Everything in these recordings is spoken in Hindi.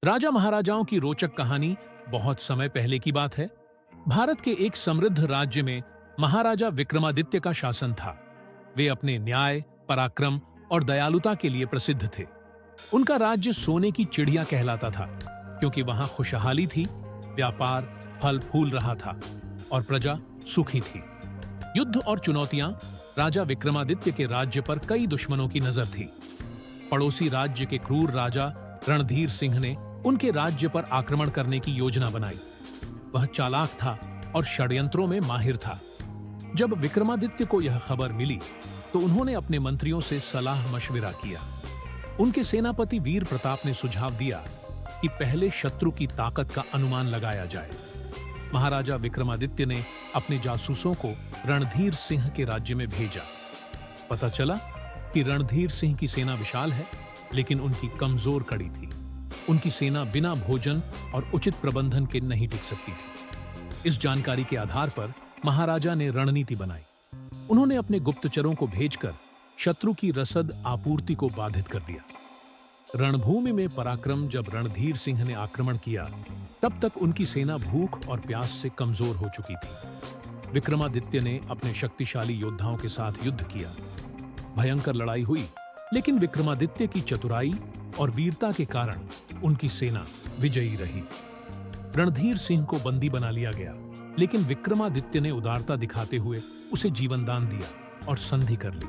राजा महाराजाओं की रोचक कहानी बहुत समय पहले की बात है। भारत के एक समृद्ध राज्य में महाराजा विक्रमादित्य का शासन था। वे अपने न्याय, पराक्रम और दयालुता के लिए प्रसिद्ध थे। उनका राज्य सोने की चिड़िया कहलाता था, क्योंकि वहां खुशहाली थी, व्यापार फल फूल रहा था और प्रजा सुखी थी। युद्ध और चुनौतियां। राजा विक्रमादित्य के राज्य पर कई दुश्मनों की नजर थी। पड़ोसी राज्य के क्रूर राजा रणधीर सिंह ने उनके राज्य पर आक्रमण करने की योजना बनाई। वह चालाक था और षड्यंत्रों में माहिर था। जब विक्रमादित्य को यह खबर मिली तो उन्होंने अपने मंत्रियों से सलाह मशविरा किया। उनके सेनापति वीर प्रताप ने सुझाव दिया कि पहले शत्रु की ताकत का अनुमान लगाया जाए। महाराजा विक्रमादित्य ने अपने जासूसों को रणधीर सिंह के राज्य में भेजा। पता चला कि रणधीर सिंह की सेना विशाल है, लेकिन उनकी कमजोर कड़ी थी। उनकी सेना बिना भोजन और उचित प्रबंधन के नहीं टिक सकती थी। इस जानकारी के आधार पर महाराजा ने रणनीति बनाई। उन्होंने अपने गुप्तचरों को भेजकर शत्रु की रसद आपूर्ति को बाधित कर दिया। रणभूमि में पराक्रम। जब रणधीर सिंह ने आक्रमण किया, तब तक उनकी सेना भूख और प्यास से कमजोर हो चुकी थी। विक्रमादित्य ने अपने शक्तिशाली योद्धाओं के साथ युद्ध किया। भयंकर लड़ाई हुई, लेकिन विक्रमादित्य की चतुराई और वीरता के कारण उनकी सेना विजयी रही। रणधीर सिंह को बंदी बना लिया गया, लेकिन विक्रमादित्य ने उदारता दिखाते हुए उसे जीवनदान दिया और संधि कर ली।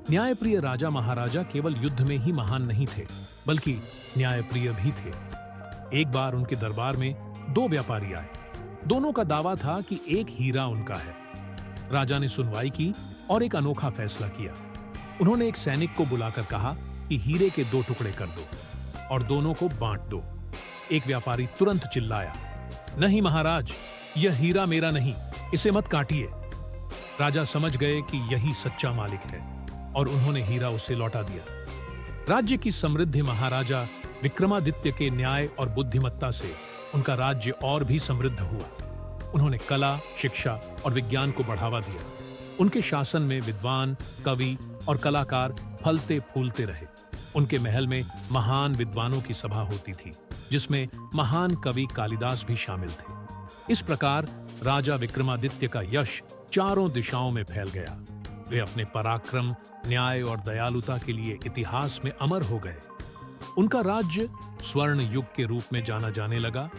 न्यायप्रिय राजा महाराजा केवल युद्ध में ही महान नहीं थे, बल्कि न्यायप्रिय भी थे। एक बार उनके दरबार में दो व्यापारी आए। दोनों का दावा था कि एक हीरा उनका है। राजा ने सुनवाई की और एक अनोखा फैसला किया। उन्होंने एक सैनिक को बुलाकर कहा कि हीरे के 2 टुकड़े कर दो और दोनों को बांट दो। एक व्यापारी तुरंत चिल्लाया, नहीं महाराज, यह हीरा मेरा नहीं, इसे मत काटिए। राजा समझ गए कि यही सच्चा मालिक है और उन्होंने हीरा उसे लौटा दिया। राज्य की समृद्धि। महाराजा विक्रमादित्य के न्याय और बुद्धिमत्ता से उनका राज्य और भी समृद्ध हुआ। उन्होंने कला, शिक्षा और विज्ञान को बढ़ावा दिया। उनके शासन में विद्वान, कवि और कलाकार फलते फूलते रहे। उनके महल में महान विद्वानों की सभा होती थी, जिसमें महान कवि कालिदास भी शामिल थे। इस प्रकार राजा विक्रमादित्य का यश चारों दिशाओं में फैल गया। वे अपने पराक्रम, न्याय और दयालुता के लिए इतिहास में अमर हो गए। उनका राज्य स्वर्ण युग के रूप में जाना जाने लगा।